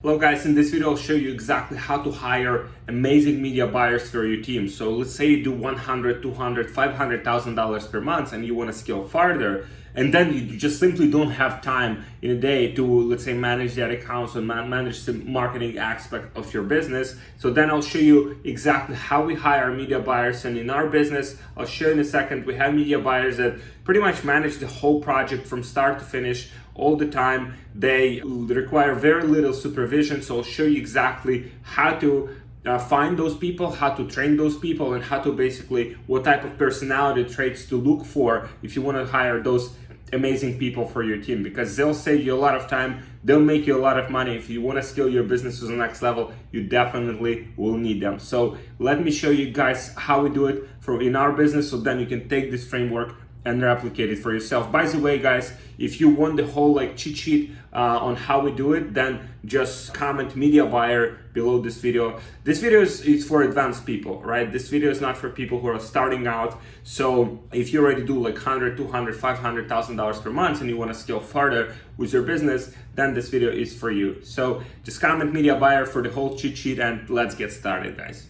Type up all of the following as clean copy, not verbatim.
Hello guys, in this video I'll show you exactly how to hire amazing media buyers for your team. So let's say you do $100, $200, $500,000 per month and you want to scale farther, and then you just simply don't have time in a day to, let's say, manage that accounts and manage the marketing aspect of your business. So then I'll show you exactly how we hire media buyers. And in our business, I'll show you in a second, we have media buyers that pretty much manage the whole project from start to finish all the time. They require very little supervision. So I'll show you exactly how to find those people, how to train those people, and how to basically what type of personality traits to look for if you want to hire those amazing people for your team, because they'll save you a lot of time, they'll make you a lot of money. If you want to scale your business to the next level, you definitely will need them. So let me show you guys how we do it in our business, so then you can take this framework and replicate it for yourself. By the way, guys, if you want the whole cheat sheet on how we do it, then just comment media buyer below this video. This video is for advanced people, right? This video is not for people who are starting out. So if you already do like $100, $200, $500,000 per month and you want to scale further with your business, then this video is for you. So just comment media buyer for the whole cheat sheet and let's get started, guys.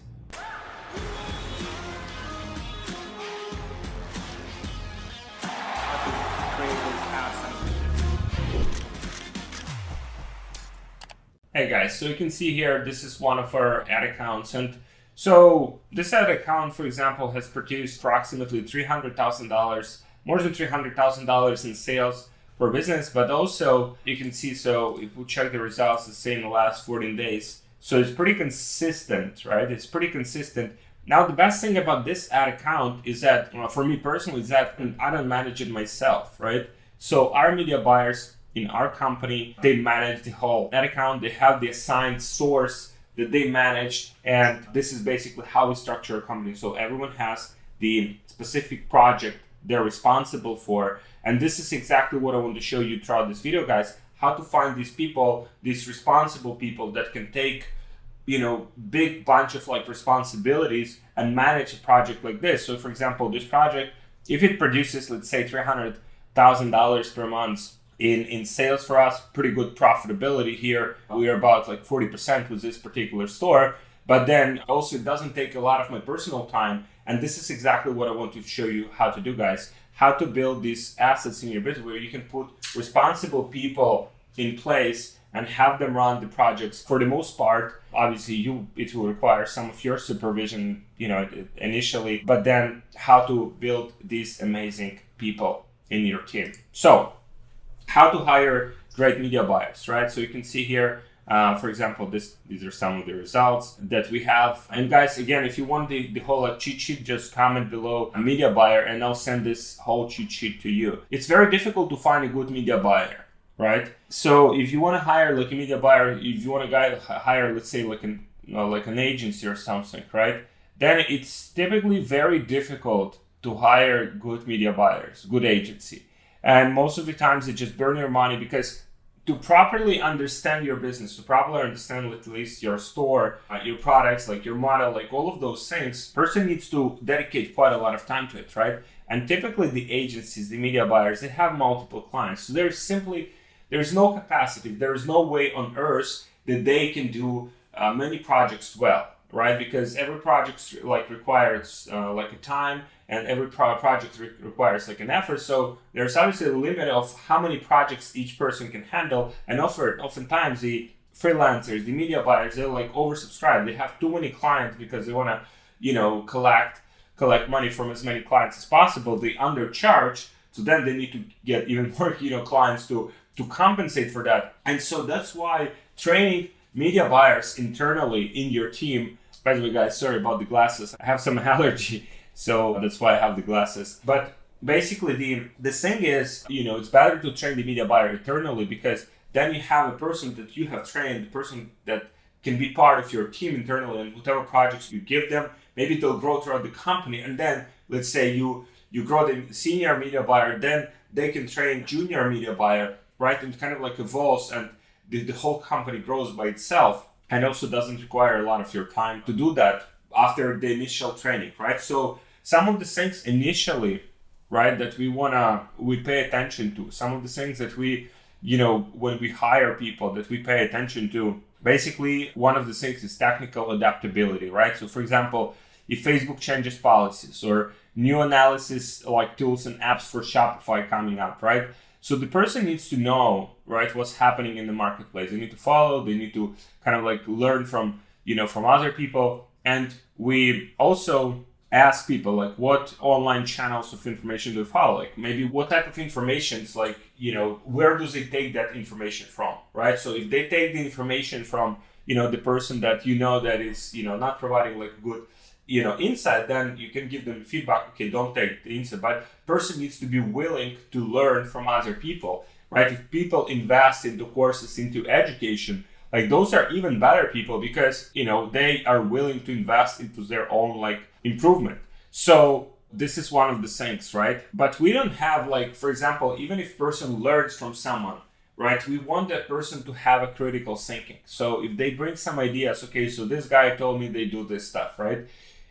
Hey guys, so you can see here, this is one of our ad accounts. And so this ad account, for example, has produced approximately $300,000, more than $300,000 in sales for business. But also you can see, so if we check the results, the same in the last 14 days. So it's pretty consistent, right? It's pretty consistent. Now, the best thing about this ad account is that, for me personally, is that I don't manage it myself, right? So our media buyers in our company, they manage the whole ad account. They have the assigned source that they manage. And this is basically how we structure a company. So everyone has the specific project they're responsible for. And this is exactly what I want to show you throughout this video, guys, how to find these people, these responsible people that can take, big bunch of responsibilities and manage a project like this. So for example, this project, if it produces, let's say $300,000 per month, in sales for us, pretty good profitability here. We are about 40% with this particular store, but then also it doesn't take a lot of my personal time. And this is exactly what I want to show you how to do, guys, how to build these assets in your business where you can put responsible people in place and have them run the projects. For the most part, obviously it will require some of your supervision, initially, but then how to build these amazing people in your team. So how to hire great media buyers, right? So you can see here, for example, these are some of the results that we have. And guys, again, if you want the whole cheat sheet, just comment below a media buyer and I'll send this whole cheat sheet to you. It's very difficult to find a good media buyer, right? So if you want to hire a media buyer, if you want to hire, let's say an agency or something, right? Then it's typically very difficult to hire good media buyers, good agency. And most of the times they just burn your money, because to properly understand your business, to properly understand at least your store, your products, your model, all of those things, person needs to dedicate quite a lot of time to it, right? And typically the agencies, the media buyers, they have multiple clients. So there's no capacity, there's no way on earth that they can do many projects well, right? Because every project requires a time, and every project requires an effort. So there's obviously a limit of how many projects each person can handle. And oftentimes the freelancers, the media buyers, they're oversubscribed. They have too many clients because they want to, collect money from as many clients as possible. They undercharge. So then they need to get even more, clients to compensate for that. And so that's why training media buyers internally in your team. By the way, guys, sorry about the glasses. I have some allergy, so that's why I have the glasses. But basically, the thing is, it's better to train the media buyer internally, because then you have a person that you have trained, the person that can be part of your team internally, and whatever projects you give them, maybe they'll grow throughout the company. And then let's say you grow the senior media buyer, then they can train junior media buyer, right? And kind of evolves, and the whole company grows by itself. And also doesn't require a lot of your time to do that after the initial training, right? So some of the things initially, right, that we pay attention to, some of the things that we when we hire people that we pay attention to basically one of the things is technical adaptability, right? So for example, if Facebook changes policies or new analysis like tools and apps for Shopify coming up, right? So the person needs to know, right, what's happening in the marketplace. They need to follow, they need to kind of like learn from, from other people. And we also ask people like what online channels of information do you follow? Like maybe what type of information is like, where do they take that information from, right? So if they take the information from, the person that that is, not providing like good, insight, then you can give them feedback. Okay, don't take the insight, but person needs to be willing to learn from other people, right? If people invest into courses, into education, like those are even better people because, they are willing to invest into their own like improvement. So this is one of the things, right? But we don't have like, for example, even if person learns from someone, right? We want that person to have a critical thinking. So if they bring some ideas, okay, so this guy told me they do this stuff, right?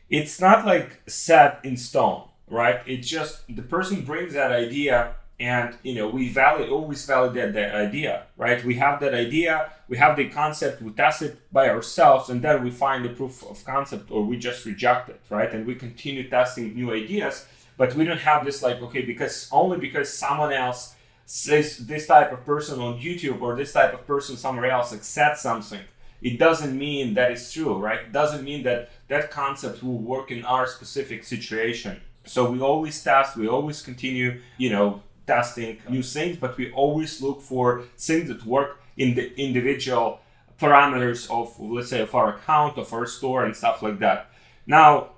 It's not like set in stone, right? It's just the person brings that idea and, we always validate that idea, right? We have that idea, we have the concept, we test it by ourselves, and then we find the proof of concept or we just reject it, right? And we continue testing new ideas, but we don't have this like, okay, because someone else says this type of person on YouTube or this type of person somewhere else like said something. It doesn't mean that it's true, right? It doesn't mean that that concept will work in our specific situation. So we always test, we always continue, testing new things, but we always look for things that work in the individual parameters of, let's say, of our account, of our store and stuff like that. Now,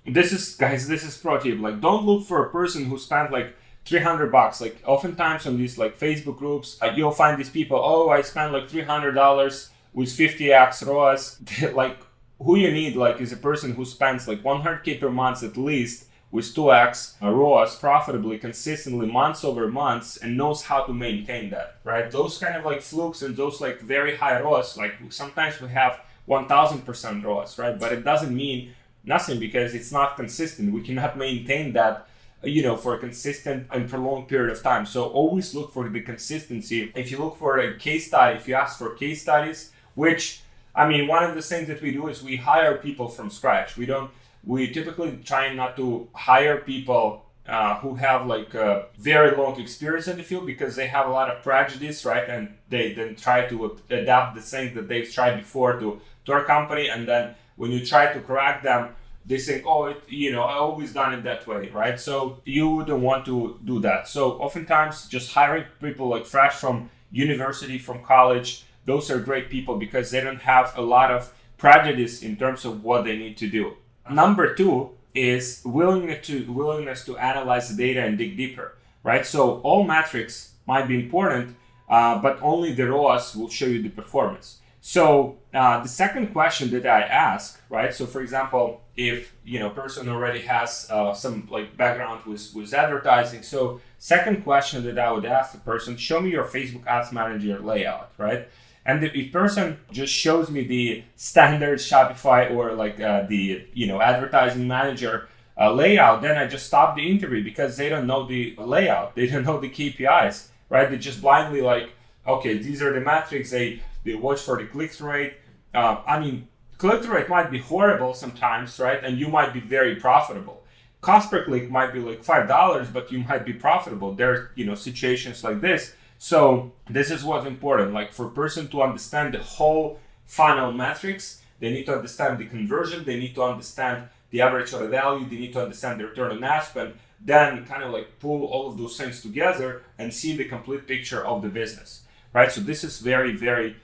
this is pro tip. Like, don't look for a person who spent like $300. Like, oftentimes on these like Facebook groups, you'll find these people, oh, I spent like $300 with 50x ROAS. Like, who you need like is a person who spends like 100K per month at least with 2x ROAS profitably, consistently, months over months, and knows how to maintain that, right? Those kind of like flukes and those like very high ROAS, like sometimes we have 1000% ROAS, right? But it doesn't mean nothing because it's not consistent. We cannot maintain that, for a consistent and prolonged period of time. So always look for the consistency. If you look for a case study, if you ask for case studies, which, one of the things that we do is we hire people from scratch. We typically try not to hire people who have like a very long experience in the field because they have a lot of prejudice, right? And they then try to adapt the things that they've tried before to our company. And then when you try to correct them, they think, oh, I always done it that way, right? So you wouldn't want to do that. So oftentimes just hiring people like fresh from university, from college, those are great people because they don't have a lot of prejudice in terms of what they need to do. Number two is willingness to analyze the data and dig deeper, right? So all metrics might be important, but only the ROAS will show you the performance. So the second question that I ask, right? So for example, if person already has some like background with advertising, so second question that I would ask the person, show me your Facebook Ads Manager layout, right? And if person just shows me the standard Shopify or like the advertising manager layout, then I just stop the interview because they don't know the layout, they don't know the KPIs, right? They just blindly like, okay, these are the metrics. They watch for the click-through rate. Click-through rate might be horrible sometimes, right? And you might be very profitable. Cost per click might be like $5, but you might be profitable. There are situations like this. So this is what's important, like for a person to understand the whole funnel metrics, they need to understand the conversion, they need to understand the average order value, they need to understand the return on ad spend, then kind of like pull all of those things together and see the complete picture of the business, right? So this is very, very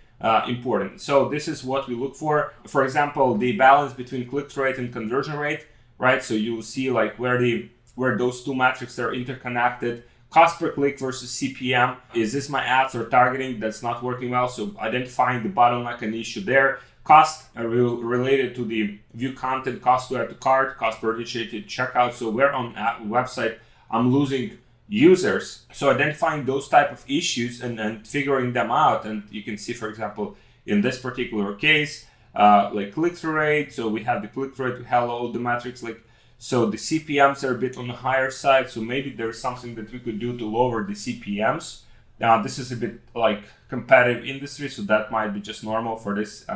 important. So this is what we look for. For example, the balance between click-through rate and conversion rate, right? So you will see like where those two metrics are interconnected. Cost per click versus CPM. Is this my ads or targeting that's not working well? So identifying the bottleneck and issue there. Cost related to the view content, cost to add to cart, cost per initiated checkout. So where on a website I'm losing users. So identifying those type of issues and figuring them out. And you can see, for example, in this particular case, like click-through rate. So we have the click-through rate, we have all the metrics like. So the CPMs are a bit on the higher side. So maybe there's something that we could do to lower the CPMs Now, this is a bit like competitive industry, so that might be just normal for this,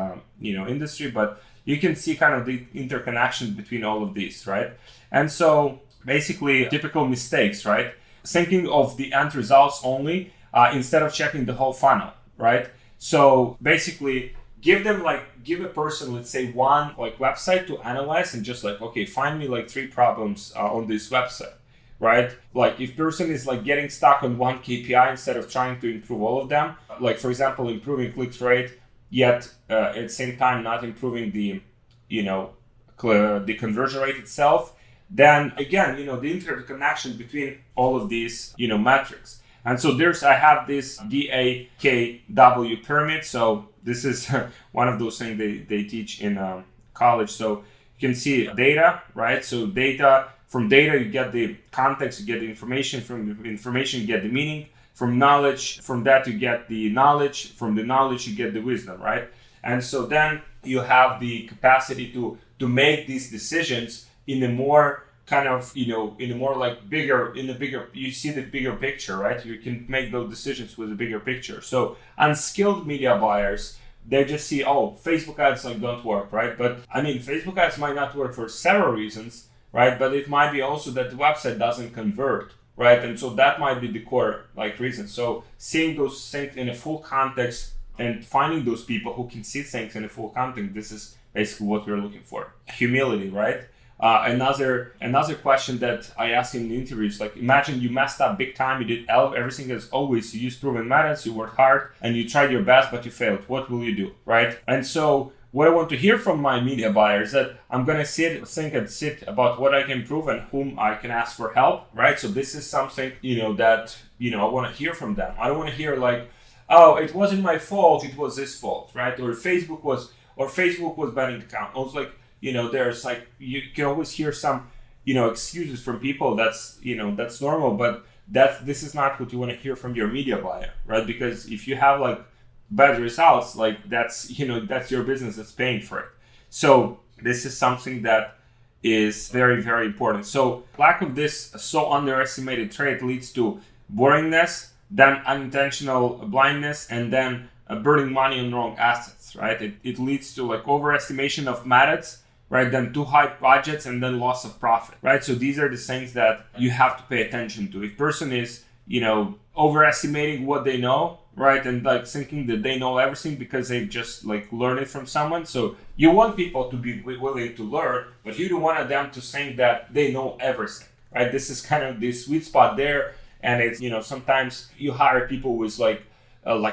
industry, but you can see kind of the interconnection between all of these, right? And so basically typical mistakes, right? Thinking of the end results only instead of checking the whole funnel, right? So basically give a person, let's say, one like website to analyze and just like, okay, find me like 3 problems on this website, right? Like if person is like getting stuck on one KPI instead of trying to improve all of them, like for example, improving click rate, yet at the same time not improving the, the conversion rate itself, then again, the interconnection between all of these, metrics. And so I have this DAKW pyramid. So this is one of those things they teach in college. So you can see data, right? So from data, you get the context, you get the information. From the information, you get the meaning. From knowledge, from that, you get the knowledge. From the knowledge, you get the wisdom, right? And so then you have the capacity to make these decisions in a more kind of, you see the bigger picture, right? You can make those decisions with a bigger picture. So unskilled media buyers, they just see, Facebook ads don't work, right? But I mean, Facebook ads might not work for several reasons, right? But it might be also that the website doesn't convert, right? And so that might be the core reason. So seeing those things in a full context and finding those people who can see things in a full context, this is basically what we're looking for. Humility, right? Another question that I ask in the interviews, like imagine you messed up big time, you did everything as always, you used proven methods, you worked hard, and you tried your best, but you failed. What will you do, right? And so what I want to hear from my media buyers that I'm going to sit about what I can improve and whom I can ask for help, right? So this is something, that, I want to hear from them. I don't want to hear like, it wasn't my fault, it was this fault, right? Or Facebook was banning the account. I was like, there's like, you can always hear some, excuses from people. That's normal, but this is not what you want to hear from your media buyer, right? Because if you have like bad results, like that's your business that's paying for it. So this is something that is very, very important. So lack of this so underestimated trait leads to boringness, then unintentional blindness, and then burning money on wrong assets, right? It leads to like overestimation of methods, right? Then too high budgets and then loss of profit, right? So these are the things that you have to pay attention to. If person is, overestimating what they know, right? And like thinking that they know everything because they've just like learned it from someone. So you want people to be willing to learn, but you don't want them to think that they know everything, right? This is kind of the sweet spot there. And it's, sometimes you hire people with like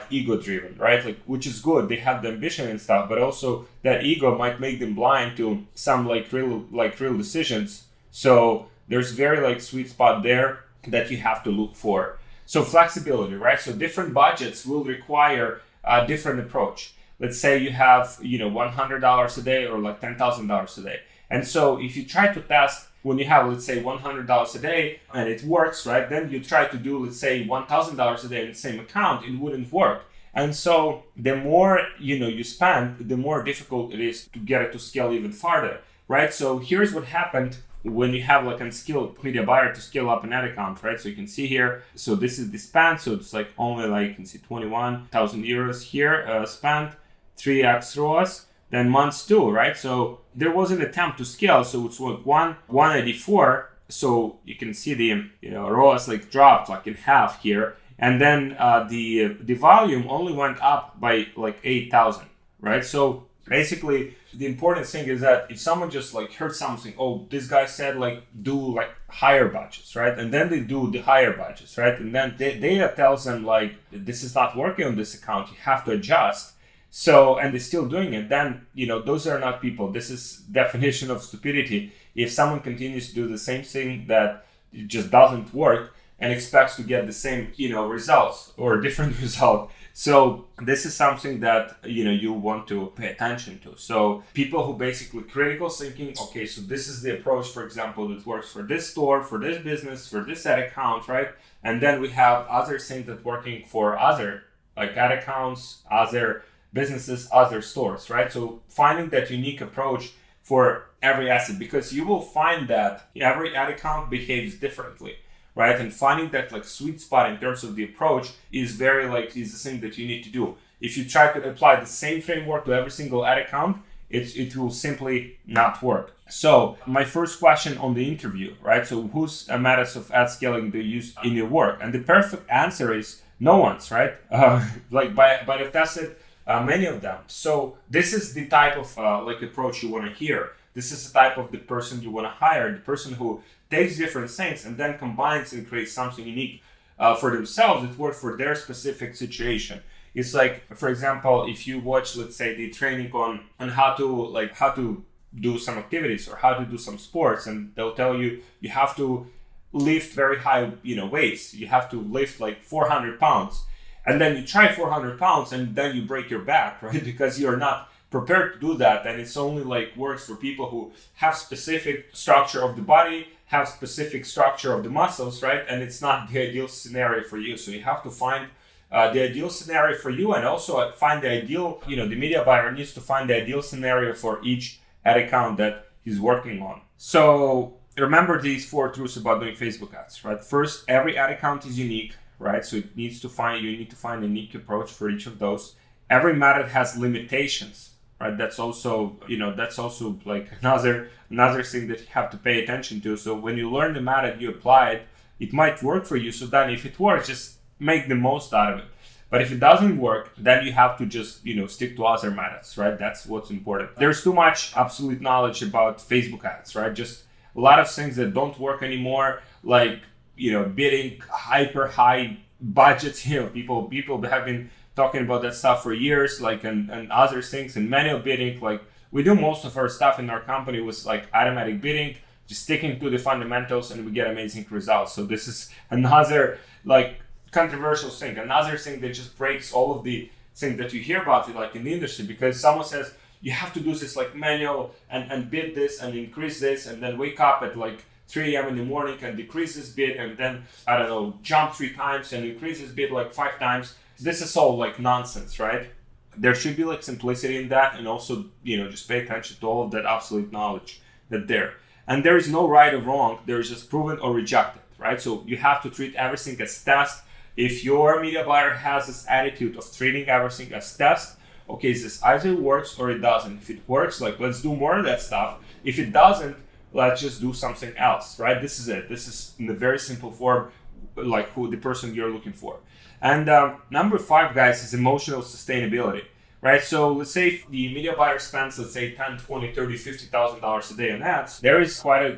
ego driven, right? Like, which is good. They have the ambition and stuff, but also that ego might make them blind to some real decisions. So there's very sweet spot there that you have to look for. So flexibility, right? So different budgets will require a different approach. Let's say you have, $100 a day or like $10,000 a day. And so if you try to test when you have, let's say, $100 a day and it works, right? Then you try to do, let's say, $1,000 a day in the same account, it wouldn't work. And so the more, you spend, the more difficult it is to get it to scale even farther, right? So here's what happened when you have like unskilled media buyer to scale up an ad account, right? So you can see here, so this is the spend. So it's like only you can see 21,000 euros here spent, 3x ROAS, then months 2, right? So there was an attempt to scale. So it's like 184. So you can see the, ROAS dropped in half here. And then the volume only went up by 8,000, right? So basically the important thing is that if someone just heard something, this guy said do higher budgets, right? And then they do the higher budgets, right? And then data tells them this is not working on this account, you have to adjust. So, and they're still doing it, then, those are not people. This is definition of stupidity. If someone continues to do the same thing that it just doesn't work and expects to get the same, results or different result. So this is something that, you want to pay attention to. So people who basically critical thinking, okay, so this is the approach, for example, that works for this store, for this business, for this ad account, right? And then we have other things that working for other ad accounts, other businesses, other stores, right? So finding that unique approach for every asset, because you will find that every ad account behaves differently, right? And finding that like sweet spot in terms of the approach is very like is the thing that you need to do. If you try to apply the same framework to every single ad account, it will simply not work. So my first question on the interview, right? So whose methods of ad scaling do you use in your work? And the perfect answer is no one's, right? But I've tested many of them. So this is the type of like approach you want to hear. This is the type of the person you want to hire, the person who takes different things and then combines and creates something unique for themselves. It works for their specific situation. It's like, for example, if you watch, let's say, the training on how to do some activities or how to do some sports, and they'll tell you you have to lift very high, weights. You have to lift like 400 pounds, and then you try 400 pounds, and then you break your back, right? Because you're not prepared to do that, and it's only like works for people who have specific structure of the body, have specific structure of the muscles, right? And it's not the ideal scenario for you. So you have to find the ideal scenario for you, and also find the ideal, the media buyer needs to find the ideal scenario for each ad account that he's working on. So remember these 4 truths about doing Facebook ads, right? First, every ad account is unique, right? So you need to find a unique approach for each of those. Every method has limitations, right? That's also like another thing that you have to pay attention to. So when you learn the method, you apply it, it might work for you. So then if it works, just make the most out of it. But if it doesn't work, then you have to just, stick to other methods, right? That's what's important. There's too much absolute knowledge about Facebook ads, right? Just a lot of things that don't work anymore, like, bidding hyper high budgets. People have been talking about that stuff for years, like, and other things, and manual bidding. Like, we do most of our stuff in our company with like automatic bidding, just sticking to the fundamentals, and we get amazing results. So this is another like controversial thing, another thing that just breaks all of the things that you hear about it, like in the industry, because someone says you have to do this like manual and bid this and increase this, and then wake up at like 3 a.m. in the morning and decrease this bid, and then jump 3 times and increase this bid like 5 times. This is all like nonsense, right? There should be like simplicity in that, and also just pay attention to all of that absolute knowledge that there. And there is no right or wrong. There is just proven or rejected, right? So you have to treat everything as test. If your media buyer has this attitude of treating everything as test, okay, this either works or it doesn't. If it works, like, let's do more of that stuff. If it doesn't, let's just do something else, right? This is it. This is in a very simple form, like who the person you're looking for. And number 5, guys, is emotional sustainability, right? So let's say if the media buyer spends, let's say $10, $20, $30, $50,000 a day on ads,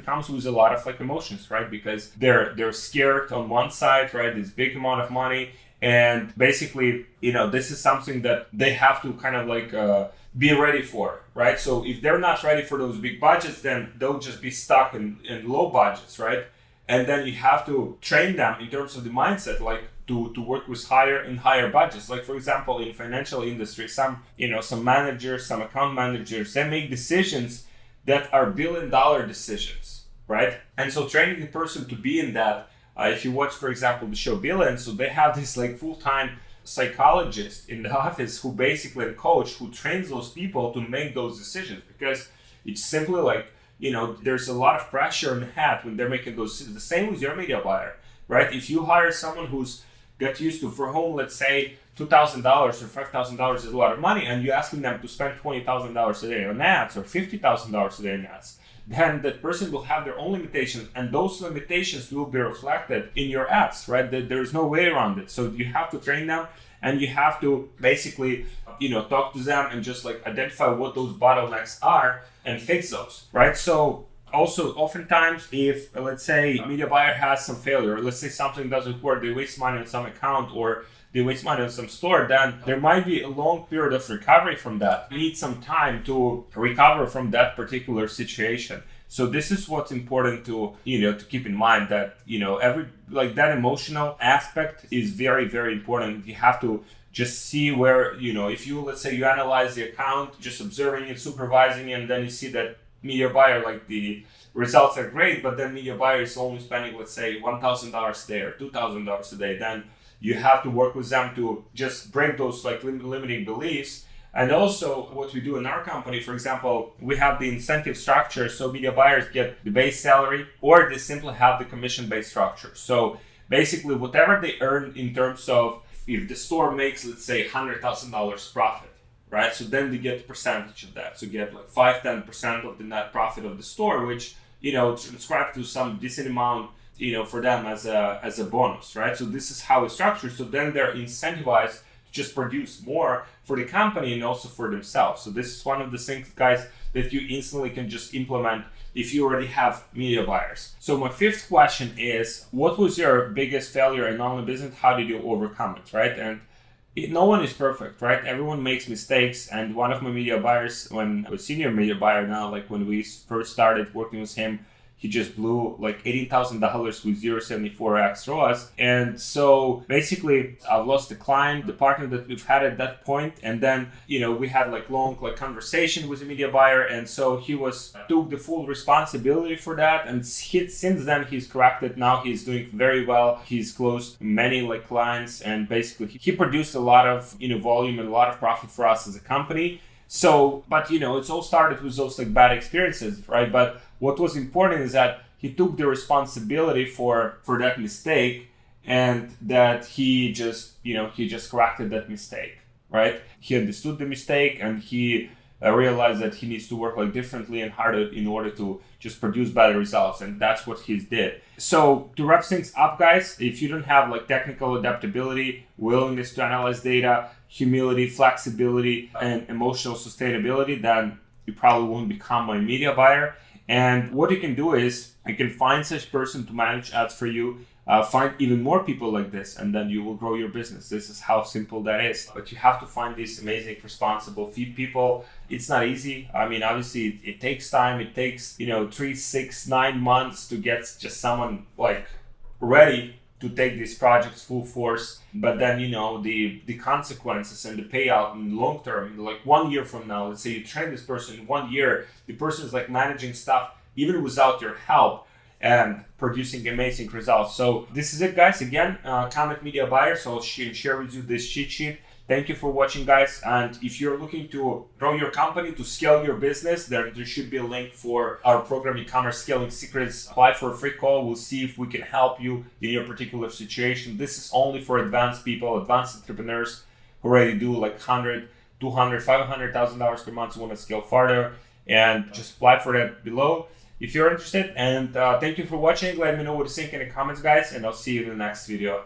comes with a lot of like emotions, right? Because they're scared on one side, right? This big amount of money, and basically, this is something that they have to kind of like be ready for, right? So if they're not ready for those big budgets, then they'll just be stuck in low budgets, right? And then you have to train them in terms of the mindset, like to work with higher and higher budgets. Like, for example, in financial industry, some managers, some account managers, they make decisions that are $1 billion decisions, right? And so training the person to be in that, if you watch, for example, the show Billions, so they have this like full-time psychologist in the office who basically a coach who trains those people to make those decisions, because it's simply like, there's a lot of pressure on the head when they're making those decisions. The same with your media buyer, right? If you hire someone who's got used to, for home, let's say $2,000 or $5,000 is a lot of money, and you're asking them to spend $20,000 a day on ads or $50,000 a day on ads, then that person will have their own limitations, and those limitations will be reflected in your ads, right? There's no way around it. So you have to train them, and you have to basically, talk to them and just like identify what those bottlenecks are and fix those, right? So also, oftentimes, if, let's say, a media buyer has some failure, let's say something doesn't work, they waste money on some account or they waste money on some store, then there might be a long period of recovery from that. You need some time to recover from that particular situation. So this is what's important to, to keep in mind, that, that emotional aspect is very, very important. You have to just see where, if you, let's say you analyze the account, just observing it, supervising it, and then you see that media buyer, like the results are great, but then media buyer is only spending, let's say, $1,000 a day or $2,000 a day, then you have to work with them to just break those like limiting beliefs, And also what we do in our company, for example, we have the incentive structure. So media buyers get the base salary, or they simply have the commission-based structure. So basically whatever they earn in terms of, if the store makes, let's say, $100,000 profit, right? So then they get a percentage of that. So get like 5-10% of the net profit of the store, which, transcribe to some decent amount, for them as a bonus, right? So this is how it's structured. So then they're incentivized to just produce more for the company and also for themselves. So this is one of the things, guys, that you instantly can just implement if you already have media buyers. So my fifth question is, what was your biggest failure in online business? How did you overcome it, right? And no one is perfect, right? Everyone makes mistakes. And one of my media buyers, when a senior media buyer now, like when we first started working with him, he just blew like $18,000 with 0.74x ROAS. And so basically I've lost the client, the partner that we've had at that point. And then, we had like long conversation with the media buyer. And so he took the full responsibility for that. And since then he's corrected. Now he's doing very well. He's closed many clients, and basically he produced a lot of, volume and a lot of profit for us as a company. So, but it's all started with those bad experiences, right? But what was important is that he took the responsibility for that mistake, and that he just corrected that mistake, right? He understood the mistake, and he realized that he needs to work differently and harder in order to just produce better results, and that's what he did. So to wrap things up, guys, if you don't have technical adaptability, willingness to analyze data, humility, flexibility, and emotional sustainability, then you probably won't become my media buyer. And what you can do is you can find such person to manage ads for you, find even more people like this, and then you will grow your business. This is how simple that is. But you have to find these amazing, responsible people. It's not easy. I mean, obviously it takes time. It takes, 3, 6, 9 months to get just someone ready to take these projects full force. But then, the consequences and the payout in the long term, 1 year from now, let's say you train this person, 1 year, the person is managing stuff even without your help and producing amazing results. So this is it, guys. Again, Comment Media Buyer. So I'll share with you this cheat sheet. Thank you for watching, guys. And if you're looking to grow your company, to scale your business, there should be a link for our program, E-commerce Scaling Secrets. Apply for a free call. We'll see if we can help you in your particular situation. This is only for advanced people, advanced entrepreneurs who already do $100,000, $200,000, $500,000 per month, who want to scale farther. And just apply for that below if you're interested. And thank you for watching. Let me know what you think in the comments, guys, and I'll see you in the next video.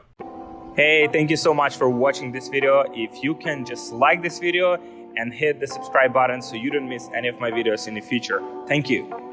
Hey, thank you so much for watching this video. If you can just like this video and hit the subscribe button so you don't miss any of my videos in the future. Thank you.